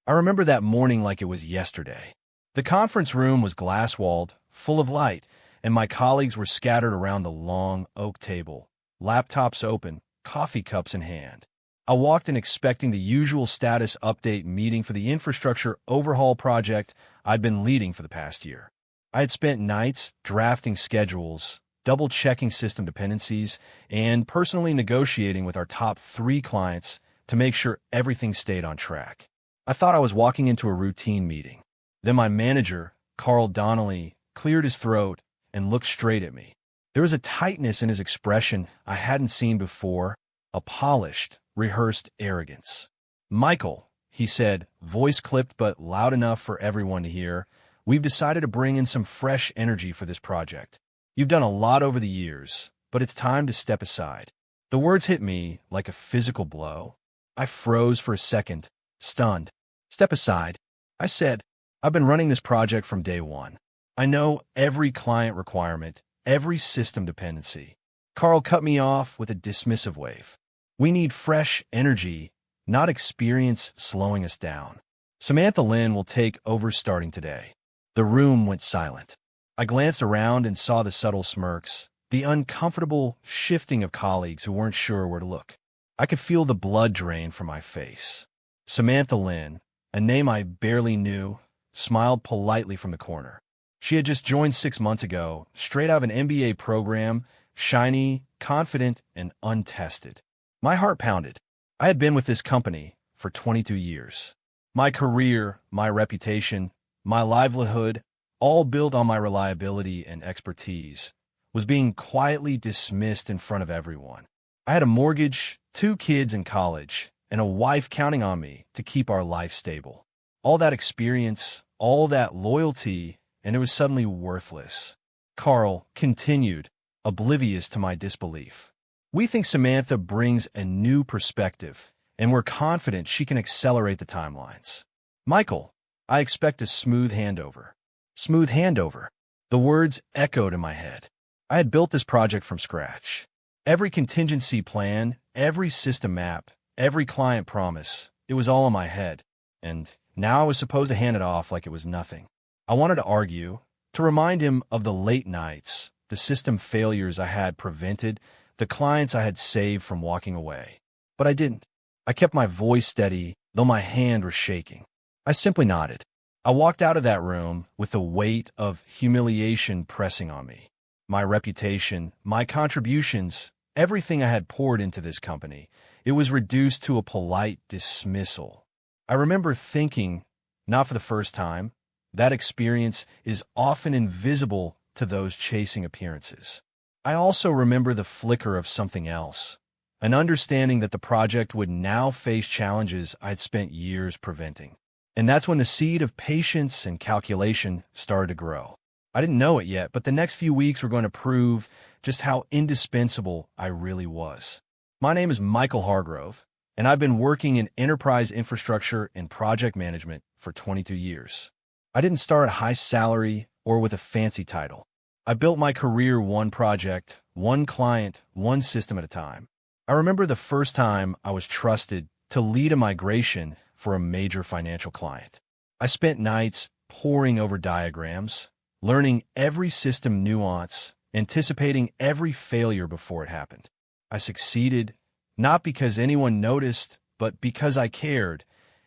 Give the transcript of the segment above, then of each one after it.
I remember that morning like it was yesterday. The conference room was glass-walled, full of light, and my colleagues were scattered around the long oak table, laptops open, coffee cups in hand. I walked in expecting the usual status update meeting for the infrastructure overhaul project I'd been leading for the past year. I had spent nights drafting schedules, double-checking system dependencies, and personally negotiating with our top 3 clients to make sure everything stayed on track. I thought I was walking into a routine meeting. Then my manager, Carl Donnelly, cleared his throat and looked straight at me. There was a tightness in his expression I hadn't seen before, a polished, rehearsed arrogance. "Michael," he said, voice clipped but loud enough for everyone to hear, "we've decided to bring in some fresh energy for this project. You've done a lot over the years, but it's time to step aside." The words hit me like a physical blow. I froze for a second, stunned. "Step aside," I said. "I've been running this project from day one. I know every client requirement, every system dependency." Carl cut me off with a dismissive wave. "We need fresh energy, not experience slowing us down. Samantha Lynn will take over starting today." The room went silent. I glanced around and saw the subtle smirks, the uncomfortable shifting of colleagues who weren't sure where to look. I could feel the blood drain from my face. Samantha Lynn, a name I barely knew, smiled politely from the corner. She had just joined 6 months ago, straight out of an MBA program, shiny, confident, and untested. My heart pounded. I had been with this company for 22 years. My career, my reputation, my livelihood, all built on my reliability and expertise, was being quietly dismissed in front of everyone. I had a mortgage, 2 kids in college, and a wife counting on me to keep our life stable. All that experience, all that loyalty, and it was suddenly worthless. Carl continued, oblivious to my disbelief. "We think Samantha brings a new perspective, and we're confident she can accelerate the timelines. Michael, I expect a smooth handover." Smooth handover. The words echoed in my head. I had built this project from scratch. Every contingency plan, every system map, every client promise, it was all in my head. And now I was supposed to hand it off like it was nothing. I wanted to argue, to remind him of the late nights, the system failures I had prevented, the clients I had saved from walking away. But I didn't. I kept my voice steady, though my hand was shaking. I simply nodded. I walked out of that room with the weight of humiliation pressing on me. My reputation, my contributions, everything I had poured into this company, it was reduced to a polite dismissal. I remember thinking, not for the first time, that experience is often invisible to those chasing appearances. I also remember the flicker of something else, an understanding that the project would now face challenges I'd spent years preventing. And that's when the seed of patience and calculation started to grow. I didn't know it yet, but the next few weeks were going to prove just how indispensable I really was. My name is Michael Hargrove, and I've been working in enterprise infrastructure and project management for 22 years. I didn't start a high salary or with a fancy title. I built my career one project, one client, one system at a time. I remember the first time I was trusted to lead a migration for a major financial client. I spent nights poring over diagrams, learning every system nuance, anticipating every failure before it happened. I succeeded, not because anyone noticed, but because I cared,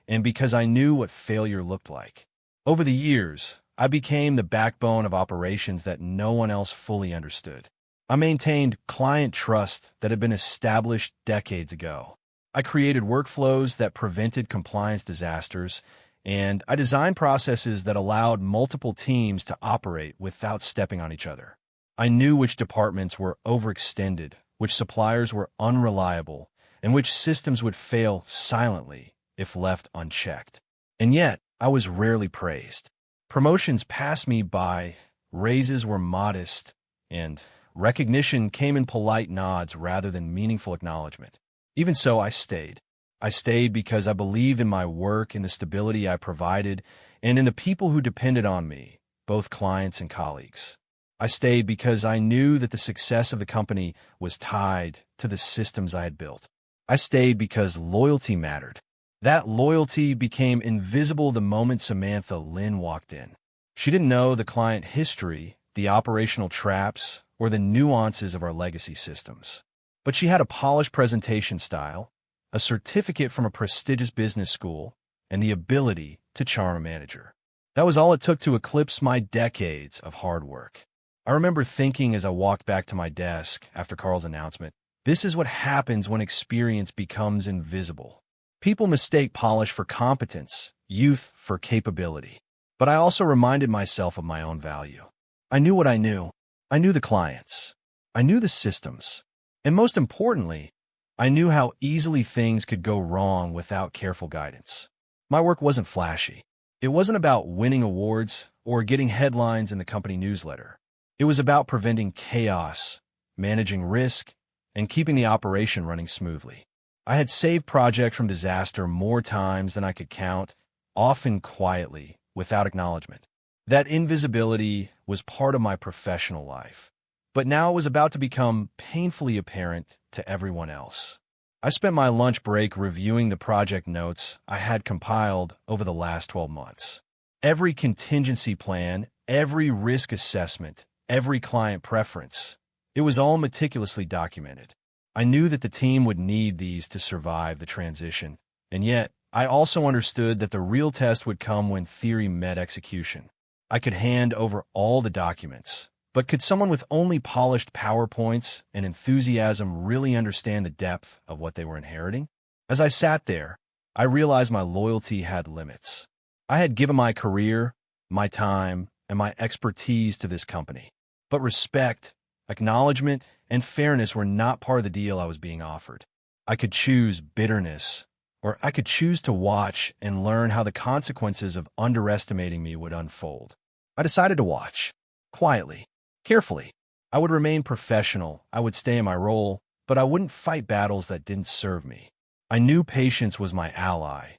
and because I knew what failure looked like. Over the years, I became the backbone of operations that no one else fully understood. I maintained client trust that had been established decades ago. I created workflows that prevented compliance disasters, and I designed processes that allowed multiple teams to operate without stepping on each other. I knew which departments were overextended, which suppliers were unreliable, and which systems would fail silently if left unchecked. And yet, I was rarely praised. Promotions passed me by, raises were modest, and recognition came in polite nods rather than meaningful acknowledgement. Even so, I stayed. I stayed because I believed in my work, in the stability I provided, and in the people who depended on me, both clients and colleagues. I stayed because I knew that the success of the company was tied to the systems I had built. I stayed because loyalty mattered. That loyalty became invisible the moment Samantha Lynn walked in. She didn't know the client history, the operational traps, or the nuances of our legacy systems. But she had a polished presentation style, a certificate from a prestigious business school, and the ability to charm a manager. That was all it took to eclipse my decades of hard work. I remember thinking as I walked back to my desk after Carl's announcement, this is what happens when experience becomes invisible. People mistake polish for competence, youth for capability. But I also reminded myself of my own value. I knew what I knew. I knew the clients. I knew the systems. And most importantly, I knew how easily things could go wrong without careful guidance. My work wasn't flashy. It wasn't about winning awards or getting headlines in the company newsletter. It was about preventing chaos, managing risk, and keeping the operation running smoothly. I had saved projects from disaster more times than I could count, often quietly, without acknowledgement. That invisibility was part of my professional life, but now it was about to become painfully apparent to everyone else. I spent my lunch break reviewing the project notes I had compiled over the last 12 months. Every contingency plan, every risk assessment, every client preference, it was all meticulously documented. I knew that the team would need these to survive the transition, and yet I also understood that the real test would come when theory met execution. I could hand over all the documents, but could someone with only polished PowerPoints and enthusiasm really understand the depth of what they were inheriting? As I sat there, I realized my loyalty had limits. I had given my career, my time, and my expertise to this company. But respect, acknowledgement, and fairness were not part of the deal I was being offered. I could choose bitterness, or I could choose to watch and learn how the consequences of underestimating me would unfold. I decided to watch, quietly, carefully. I would remain professional, I would stay in my role, but I wouldn't fight battles that didn't serve me. I knew patience was my ally,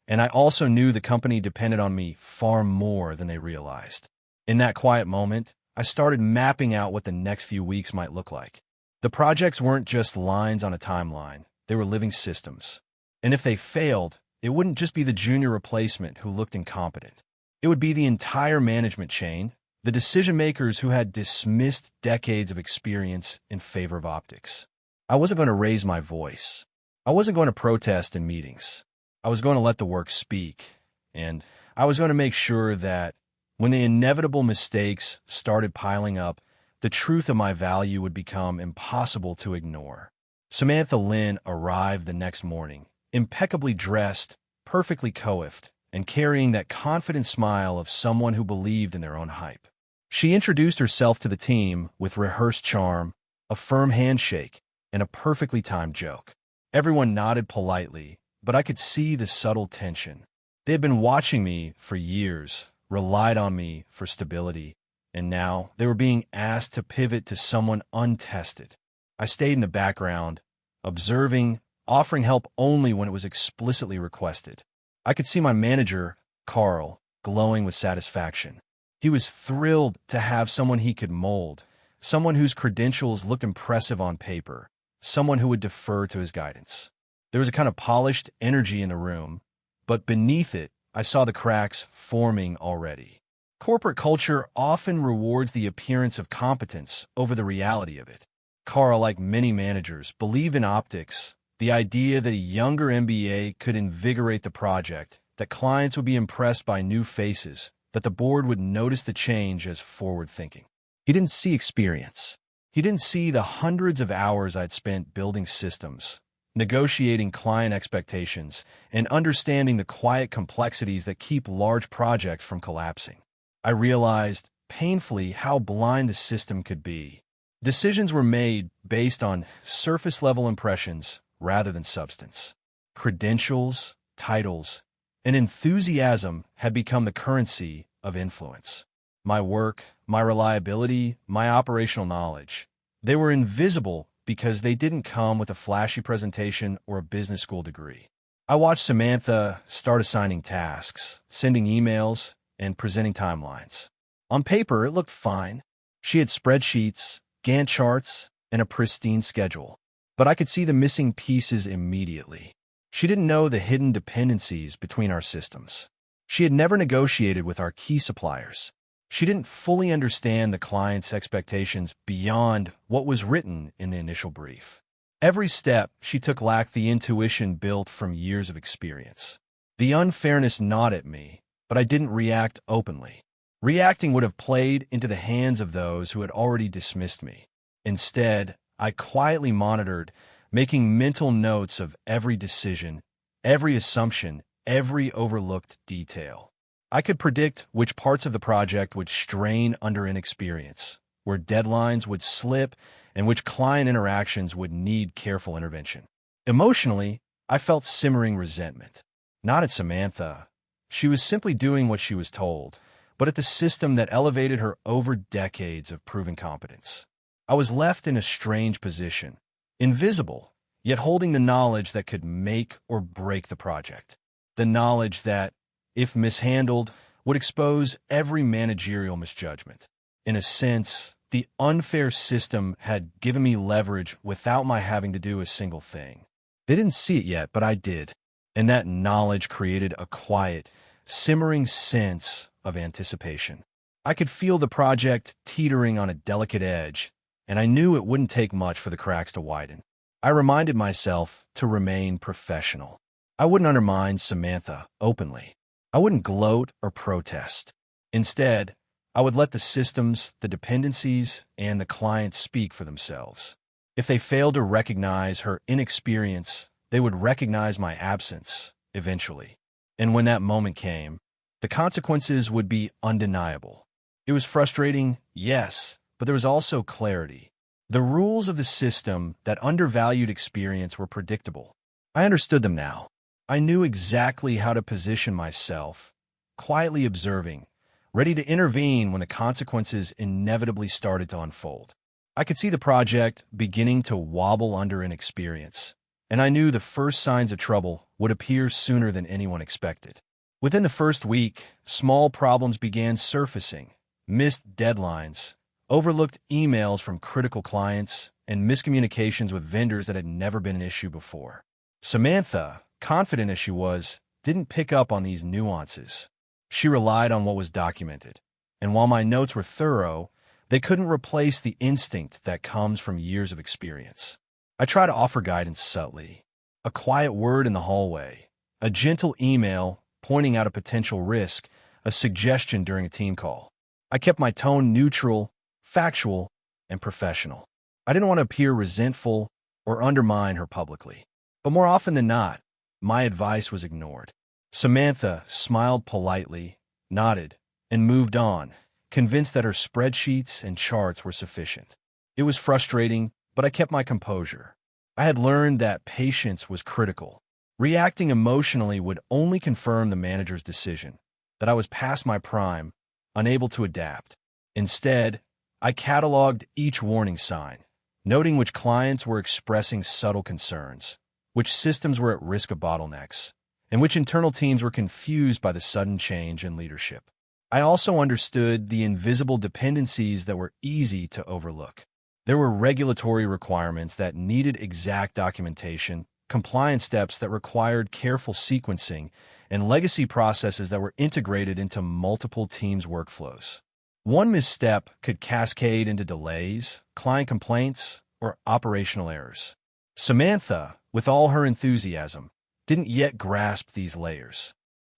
and I also knew the company depended on me far more than they realized. In that quiet moment, I started mapping out what the next few weeks might look like. The projects weren't just lines on a timeline, they were living systems. And if they failed, it wouldn't just be the junior replacement who looked incompetent. It would be the entire management chain, the decision-makers who had dismissed decades of experience in favor of optics. I wasn't going to raise my voice. I wasn't going to protest in meetings. I was going to let the work speak, and I was going to make sure that when the inevitable mistakes started piling up, the truth of my value would become impossible to ignore. Samantha Lynn arrived the next morning, impeccably dressed, perfectly coiffed, and carrying that confident smile of someone who believed in their own hype. She introduced herself to the team with rehearsed charm, a firm handshake, and a perfectly timed joke. Everyone nodded politely, but I could see the subtle tension. They had been watching me for years, relied on me for stability, and now they were being asked to pivot to someone untested. I stayed in the background, observing, offering help only when it was explicitly requested. I could see my manager, Carl, glowing with satisfaction. He was thrilled to have someone he could mold, someone whose credentials looked impressive on paper, someone who would defer to his guidance. There was a kind of polished energy in the room, but beneath it, I saw the cracks forming already. Corporate culture often rewards the appearance of competence over the reality of it. Carl, like many managers, believed in optics, the idea that a younger MBA could invigorate the project, that clients would be impressed by new faces, that the board would notice the change as forward-thinking. He didn't see experience. He didn't see the hundreds of hours I'd spent building systems, negotiating client expectations, and understanding the quiet complexities that keep large projects from collapsing. I realized, painfully, how blind the system could be. Decisions were made based on surface-level impressions rather than substance. Credentials, titles, and enthusiasm had become the currency of influence. My work, my reliability, my operational knowledge, they were invisible because they didn't come with a flashy presentation or a business school degree. I watched Samantha start assigning tasks, sending emails, and presenting timelines. On paper, it looked fine. She had spreadsheets, Gantt charts, and a pristine schedule. But I could see the missing pieces immediately. She didn't know the hidden dependencies between our systems. She had never negotiated with our key suppliers. She didn't fully understand the client's expectations beyond what was written in the initial brief. Every step she took lacked the intuition built from years of experience. The unfairness gnawed at me, but I didn't react openly. Reacting would have played into the hands of those who had already dismissed me. Instead, I quietly monitored, making mental notes of every decision, every assumption, every overlooked detail. I could predict which parts of the project would strain under inexperience, where deadlines would slip, and which client interactions would need careful intervention. Emotionally, I felt simmering resentment. Not at Samantha. She was simply doing what she was told, but at the system that elevated her over decades of proven competence. I was left in a strange position, invisible, yet holding the knowledge that could make or break the project. The knowledge that, if mishandled, would expose every managerial misjudgment. In a sense, the unfair system had given me leverage without my having to do a single thing. They didn't see it yet, but I did, and that knowledge created a quiet, simmering sense of anticipation. I could feel the project teetering on a delicate edge, and I knew it wouldn't take much for the cracks to widen. I reminded myself to remain professional. I wouldn't undermine Samantha openly. I wouldn't gloat or protest. Instead, I would let the systems, the dependencies, and the clients speak for themselves. If they failed to recognize her inexperience, they would recognize my absence eventually. And when that moment came, the consequences would be undeniable. It was frustrating, yes, but there was also clarity. The rules of the system that undervalued experience were predictable. I understood them now. I knew exactly how to position myself, quietly observing, ready to intervene when the consequences inevitably started to unfold. I could see the project beginning to wobble under inexperience, and I knew the first signs of trouble would appear sooner than anyone expected. Within the first week, small problems began surfacing: missed deadlines, overlooked emails from critical clients, and miscommunications with vendors that had never been an issue before. Samantha, confident as she was, didn't pick up on these nuances. She relied on what was documented, and while my notes were thorough, they couldn't replace the instinct that comes from years of experience. I tried to offer guidance subtly: a quiet word in the hallway, a gentle email pointing out a potential risk, a suggestion during a team call. I kept my tone neutral, factual, and professional. I didn't want to appear resentful or undermine her publicly. But more often than not, my advice was ignored. Samantha smiled politely, nodded, and moved on, convinced that her spreadsheets and charts were sufficient. It was frustrating, but I kept my composure. I had learned that patience was critical. Reacting emotionally would only confirm the manager's decision, that I was past my prime, unable to adapt. Instead, I cataloged each warning sign, noting which clients were expressing subtle concerns, which systems were at risk of bottlenecks, and which internal teams were confused by the sudden change in leadership. I also understood the invisible dependencies that were easy to overlook. There were regulatory requirements that needed exact documentation, compliance steps that required careful sequencing, and legacy processes that were integrated into multiple teams' workflows. One misstep could cascade into delays, client complaints, or operational errors. Samantha, with all her enthusiasm, didn't yet grasp these layers.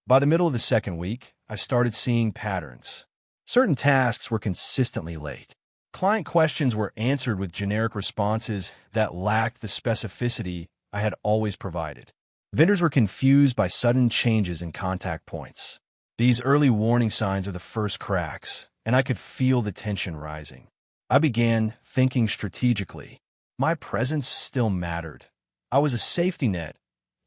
By the middle of the second week, I started seeing patterns. Certain tasks were consistently late. Client questions were answered with generic responses that lacked the specificity I had always provided. Vendors were confused by sudden changes in contact points. These early warning signs were the first cracks, and I could feel the tension rising. I began thinking strategically. My presence still mattered. I was a safety net,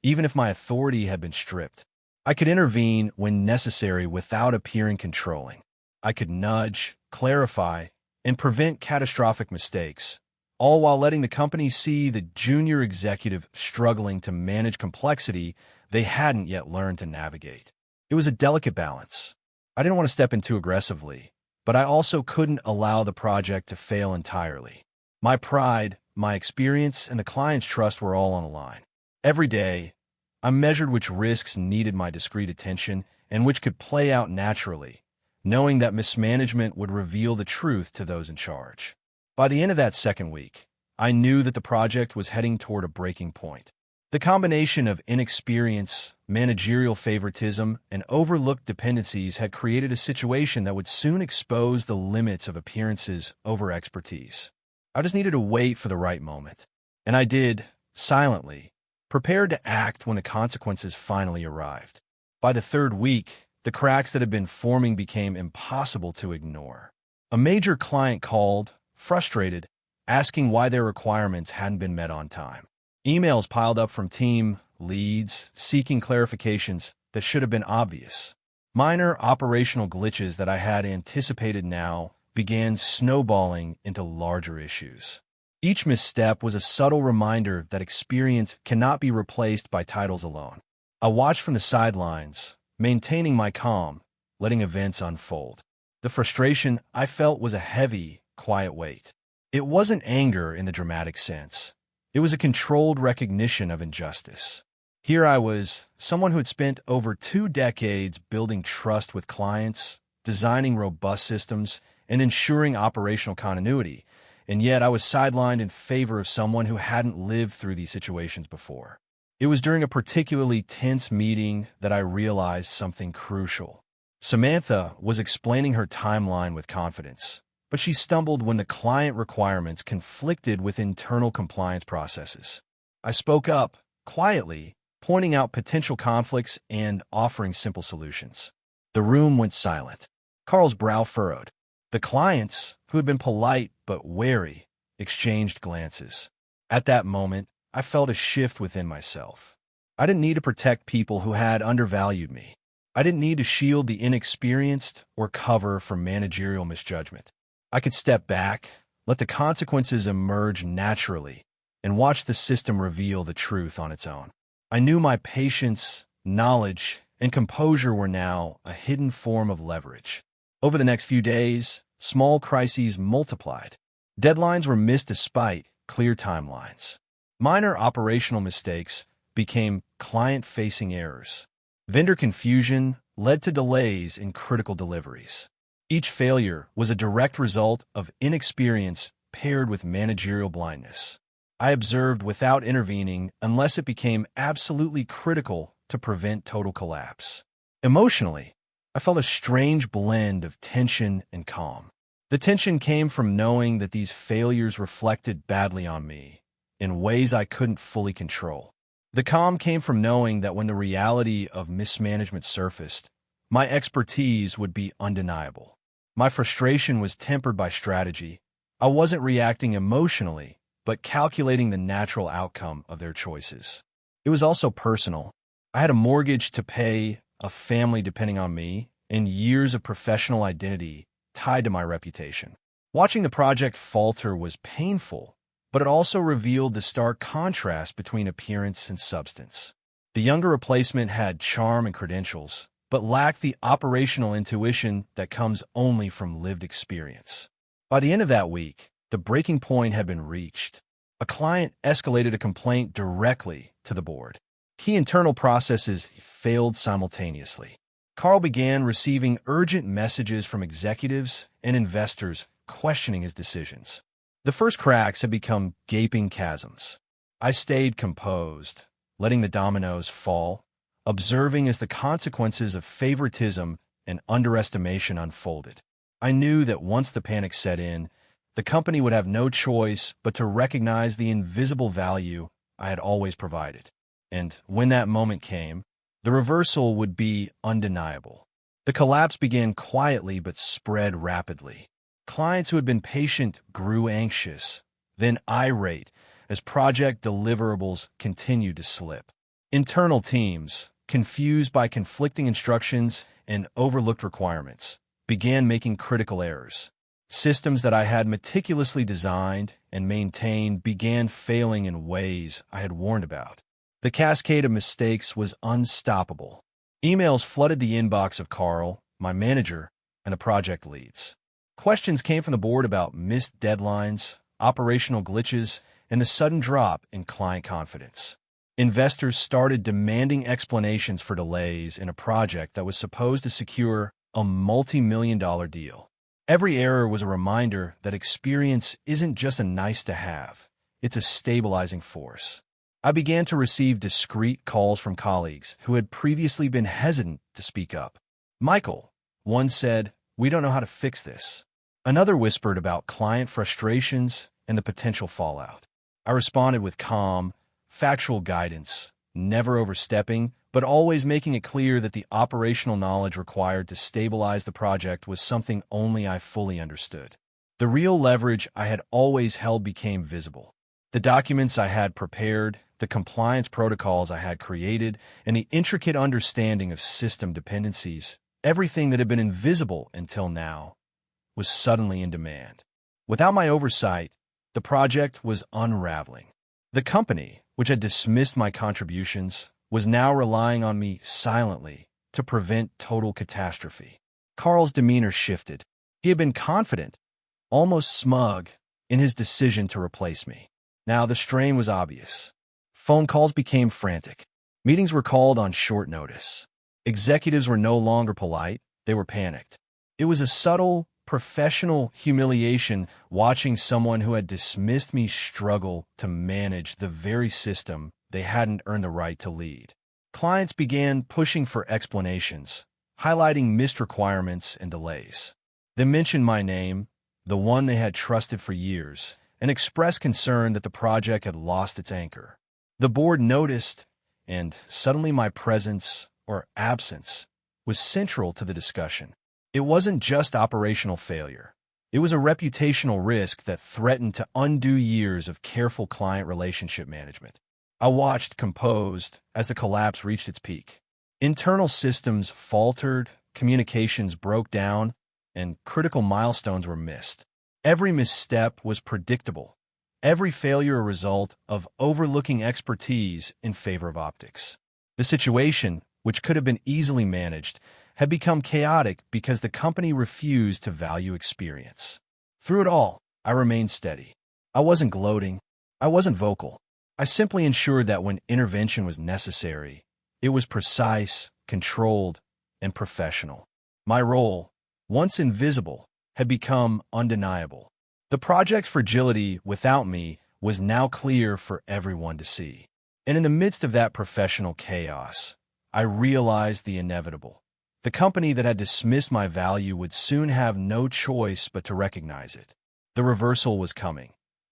even if my authority had been stripped. I could intervene when necessary without appearing controlling. I could nudge, clarify, and prevent catastrophic mistakes, all while letting the company see the junior executive struggling to manage complexity they hadn't yet learned to navigate. It was a delicate balance. I didn't want to step in too aggressively, but I also couldn't allow the project to fail entirely. My pride, my experience, and the client's trust were all on the line. Every day, I measured which risks needed my discreet attention and which could play out naturally, knowing that mismanagement would reveal the truth to those in charge. By the end of that second week, I knew that the project was heading toward a breaking point. The combination of inexperience, managerial favoritism, and overlooked dependencies had created a situation that would soon expose the limits of appearances over expertise. I just needed to wait for the right moment. And I did, silently, prepared to act when the consequences finally arrived. By the third week, the cracks that had been forming became impossible to ignore. A major client called, frustrated, asking why their requirements hadn't been met on time. Emails piled up from team leads seeking clarifications that should have been obvious. Minor operational glitches that I had anticipated now began snowballing into larger issues. Each misstep was a subtle reminder that experience cannot be replaced by titles alone. I watched from the sidelines, maintaining my calm, letting events unfold. The frustration I felt was a heavy, quiet weight. It wasn't anger in the dramatic sense. It was a controlled recognition of injustice. Here I was, someone who had spent over 2 decades building trust with clients, designing robust systems, and ensuring operational continuity, and yet I was sidelined in favor of someone who hadn't lived through these situations before. It was during a particularly tense meeting that I realized something crucial. Samantha was explaining her timeline with confidence, but she stumbled when the client requirements conflicted with internal compliance processes. I spoke up, quietly, pointing out potential conflicts and offering simple solutions. The room went silent. Carl's brow furrowed. The clients, who had been polite but wary, exchanged glances. At that moment, I felt a shift within myself. I didn't need to protect people who had undervalued me. I didn't need to shield the inexperienced or cover for managerial misjudgment. I could step back, let the consequences emerge naturally, and watch the system reveal the truth on its own. I knew my patience, knowledge, and composure were now a hidden form of leverage. Over the next few days, small crises multiplied. Deadlines were missed despite clear timelines. Minor operational mistakes became client-facing errors. Vendor confusion led to delays in critical deliveries. Each failure was a direct result of inexperience paired with managerial blindness. I observed without intervening unless it became absolutely critical to prevent total collapse. Emotionally, I felt a strange blend of tension and calm. The tension came from knowing that these failures reflected badly on me in ways I couldn't fully control. The calm came from knowing that when the reality of mismanagement surfaced, my expertise would be undeniable. My frustration was tempered by strategy. I wasn't reacting emotionally, but calculating the natural outcome of their choices. It was also personal. I had a mortgage to pay, a family depending on me, and years of professional identity tied to my reputation. Watching the project falter was painful, but it also revealed the stark contrast between appearance and substance. The younger replacement had charm and credentials, but lacked the operational intuition that comes only from lived experience. By the end of that week, the breaking point had been reached. A client escalated a complaint directly to the board. Key internal processes failed simultaneously. Carl began receiving urgent messages from executives and investors questioning his decisions. The first cracks had become gaping chasms. I stayed composed, letting the dominoes fall, observing as the consequences of favoritism and underestimation unfolded. I knew that once the panic set in, the company would have no choice but to recognize the invisible value I had always provided. And when that moment came, the reversal would be undeniable. The collapse began quietly but spread rapidly. Clients who had been patient grew anxious, then irate as project deliverables continued to slip. Internal teams, confused by conflicting instructions and overlooked requirements, began making critical errors. Systems that I had meticulously designed and maintained began failing in ways I had warned about. The cascade of mistakes was unstoppable. Emails flooded the inbox of Carl, my manager, and the project leads. Questions came from the board about missed deadlines, operational glitches, and the sudden drop in client confidence. Investors started demanding explanations for delays in a project that was supposed to secure a multi-million-dollar deal. Every error was a reminder that experience isn't just a nice-to-have, it's a stabilizing force. I began to receive discreet calls from colleagues who had previously been hesitant to speak up. "Michael," one said, "we don't know how to fix this." Another whispered about client frustrations and the potential fallout. I responded with calm, factual guidance, never overstepping, but always making it clear that the operational knowledge required to stabilize the project was something only I fully understood. The real leverage I had always held became visible. The documents I had prepared, the compliance protocols I had created, and the intricate understanding of system dependencies, everything that had been invisible until now, was suddenly in demand. Without my oversight, the project was unraveling. The company, which had dismissed my contributions, was now relying on me silently to prevent total catastrophe. Carl's demeanor shifted. He had been confident, almost smug, in his decision to replace me. Now the strain was obvious. Phone calls became frantic. Meetings were called on short notice. Executives were no longer polite, they were panicked. It was a subtle, professional humiliation watching someone who had dismissed me struggle to manage the very system they hadn't earned the right to lead. Clients began pushing for explanations, highlighting missed requirements and delays. They mentioned my name, the one they had trusted for years, and expressed concern that the project had lost its anchor. The board noticed, and suddenly my presence, or absence, was central to the discussion. It wasn't just operational failure. It was a reputational risk that threatened to undo years of careful client relationship management. I watched composed as the collapse reached its peak. Internal systems faltered, communications broke down, and critical milestones were missed. Every misstep was predictable, every failure a result of overlooking expertise in favor of optics. The situation, which could have been easily managed, had become chaotic because the company refused to value experience. Through it all, I remained steady. I wasn't gloating. I wasn't vocal. I simply ensured that when intervention was necessary, it was precise, controlled, and professional. My role, once invisible, had become undeniable. The project's fragility without me was now clear for everyone to see. And in the midst of that professional chaos, I realized the inevitable. The company that had dismissed my value would soon have no choice but to recognize it. The reversal was coming,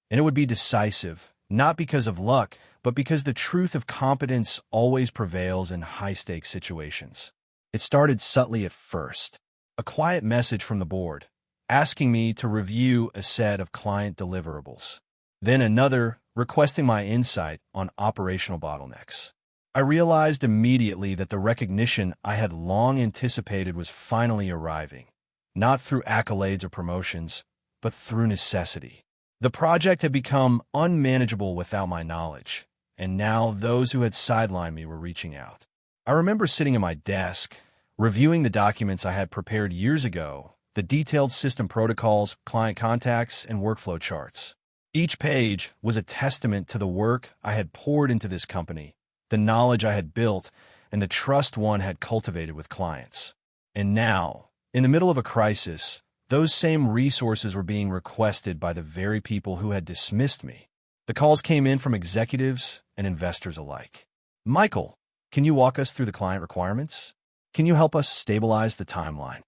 and it would be decisive, not because of luck, but because the truth of competence always prevails in high-stakes situations. It started subtly at first, a quiet message from the board, asking me to review a set of client deliverables. Then another, requesting my insight on operational bottlenecks. I realized immediately that the recognition I had long anticipated was finally arriving, not through accolades or promotions, but through necessity. The project had become unmanageable without my knowledge, and now those who had sidelined me were reaching out. I remember sitting at my desk, reviewing the documents I had prepared years ago, the detailed system protocols, client contacts, and workflow charts. Each page was a testament to the work I had poured into this company, the knowledge I had built, and the trust one had cultivated with clients. And now, in the middle of a crisis, those same resources were being requested by the very people who had dismissed me. The calls came in from executives and investors alike. "Michael, can you walk us through the client requirements? Can you help us stabilize the timeline?"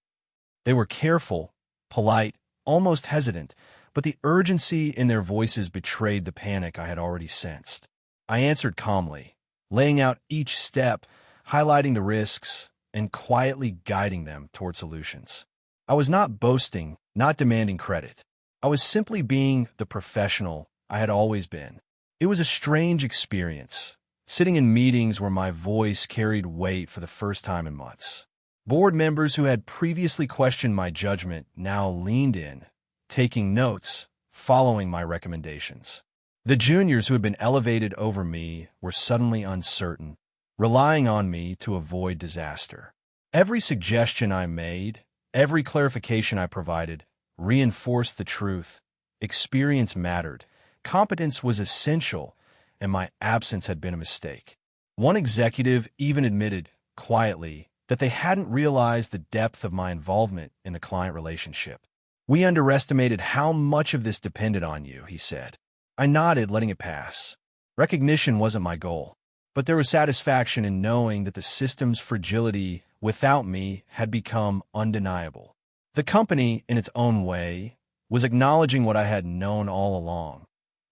They were careful, polite, almost hesitant, but the urgency in their voices betrayed the panic I had already sensed. I answered calmly, laying out each step, highlighting the risks, and quietly guiding them toward solutions. I was not boasting, not demanding credit. I was simply being the professional I had always been. It was a strange experience, sitting in meetings where my voice carried weight for the first time in months. Board members who had previously questioned my judgment now leaned in, taking notes, following my recommendations. The juniors who had been elevated over me were suddenly uncertain, relying on me to avoid disaster. Every suggestion I made, every clarification I provided, reinforced the truth. Experience mattered. Competence was essential, and my absence had been a mistake. One executive even admitted, quietly, that they hadn't realized the depth of my involvement in the client relationship. "We underestimated how much of this depended on you," he said. I nodded, letting it pass. Recognition wasn't my goal, but there was satisfaction in knowing that the system's fragility without me had become undeniable. The company, in its own way, was acknowledging what I had known all along.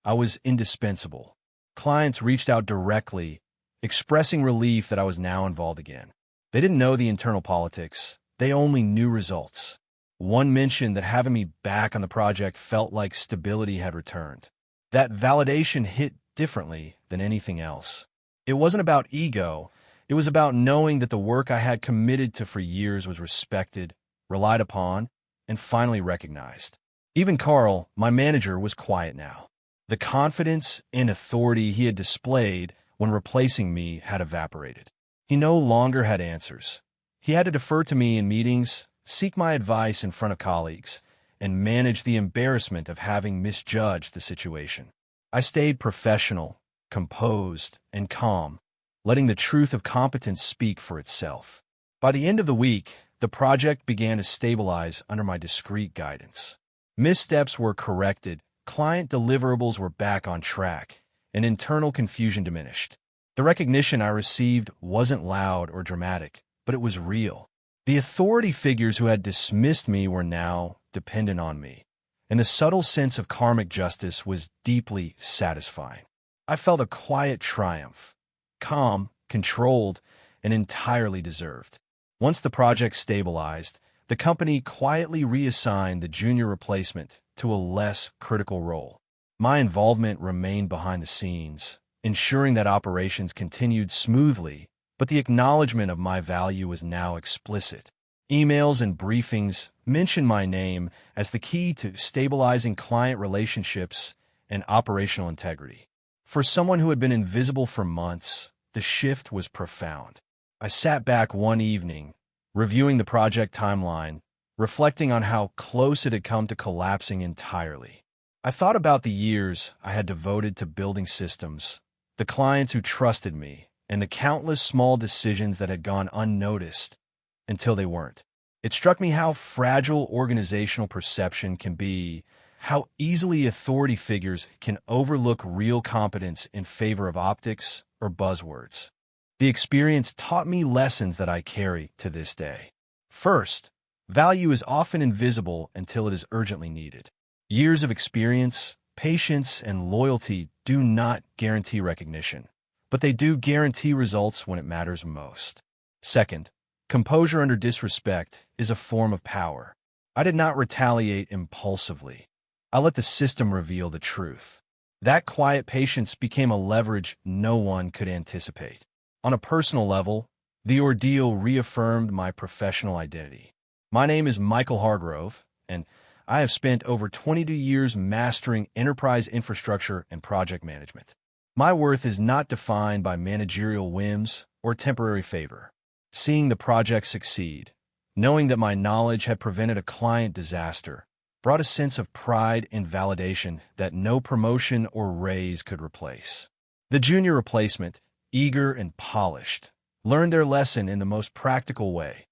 I was indispensable. Clients reached out directly, expressing relief that I was now involved again. They didn't know the internal politics. They only knew results. One mentioned that having me back on the project felt like stability had returned. That validation hit differently than anything else. It wasn't about ego. It was about knowing that the work I had committed to for years was respected, relied upon, and finally recognized. Even Carl, my manager, was quiet now. The confidence and authority he had displayed when replacing me had evaporated. He no longer had answers. He had to defer to me in meetings, seek my advice in front of colleagues, and manage the embarrassment of having misjudged the situation. I stayed professional, composed, and calm, letting the truth of competence speak for itself. By the end of the week, the project began to stabilize under my discreet guidance. Missteps were corrected, client deliverables were back on track, and internal confusion diminished. The recognition I received wasn't loud or dramatic, but it was real. The authority figures who had dismissed me were now dependent on me, and the subtle sense of karmic justice was deeply satisfying. I felt a quiet triumph, calm, controlled, and entirely deserved. Once the project stabilized, the company quietly reassigned the junior replacement to a less critical role. My involvement remained behind the scenes, ensuring that operations continued smoothly, but the acknowledgement of my value was now explicit. Emails and briefings mentioned my name as the key to stabilizing client relationships and operational integrity. For someone who had been invisible for months, the shift was profound. I sat back one evening, reviewing the project timeline, reflecting on how close it had come to collapsing entirely. I thought about the years I had devoted to building systems, the clients who trusted me, and the countless small decisions that had gone unnoticed until they weren't. It struck me how fragile organizational perception can be, how easily authority figures can overlook real competence in favor of optics or buzzwords. The experience taught me lessons that I carry to this day. First, value is often invisible until it is urgently needed. Years of experience, patience, and loyalty do not guarantee recognition, but they do guarantee results when it matters most. Second, composure under disrespect is a form of power. I did not retaliate impulsively. I let the system reveal the truth. That quiet patience became a leverage no one could anticipate. On a personal level, the ordeal reaffirmed my professional identity. My name is Michael Hargrove, and I have spent over 22 years mastering enterprise infrastructure and project management. My worth is not defined by managerial whims or temporary favor. Seeing the project succeed, knowing that my knowledge had prevented a client disaster, brought a sense of pride and validation that no promotion or raise could replace. The junior replacement, eager and polished, learned their lesson in the most practical way.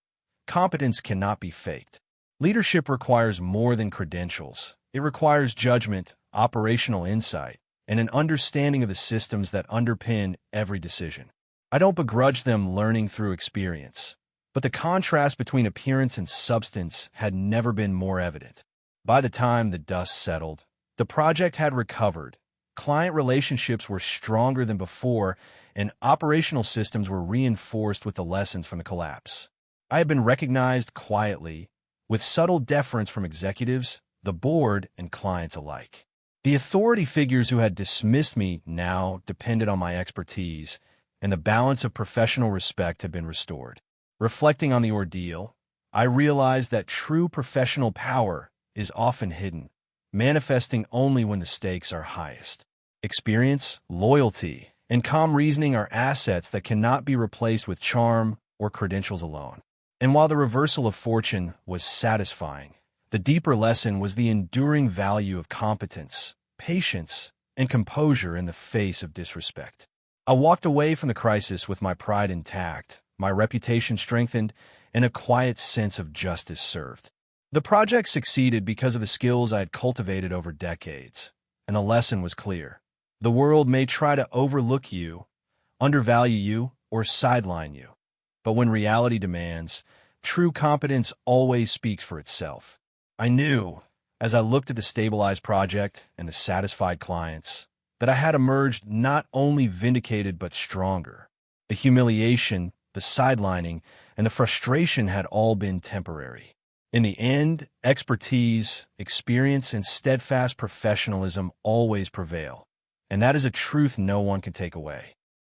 Competence cannot be faked. Leadership requires more than credentials. It requires judgment, operational insight, and an understanding of the systems that underpin every decision. I don't begrudge them learning through experience, but the contrast between appearance and substance had never been more evident. By the time the dust settled, the project had recovered, client relationships were stronger than before, and operational systems were reinforced with the lessons from the collapse. I had been recognized quietly, with subtle deference from executives, the board, and clients alike. The authority figures who had dismissed me now depended on my expertise, and the balance of professional respect had been restored. Reflecting on the ordeal, I realized that true professional power is often hidden, manifesting only when the stakes are highest. Experience, loyalty, and calm reasoning are assets that cannot be replaced with charm or credentials alone. And while the reversal of fortune was satisfying, the deeper lesson was the enduring value of competence, patience, and composure in the face of disrespect. I walked away from the crisis with my pride intact, my reputation strengthened, and a quiet sense of justice served. The project succeeded because of the skills I had cultivated over decades, and the lesson was clear. The world may try to overlook you, undervalue you, or sideline you. But when reality demands, true competence always speaks for itself. I knew, as I looked at the stabilized project and the satisfied clients, that I had emerged not only vindicated but stronger. The humiliation, the sidelining, and the frustration had all been temporary. In the end, expertise, experience, and steadfast professionalism always prevail. And that is a truth no one can take away.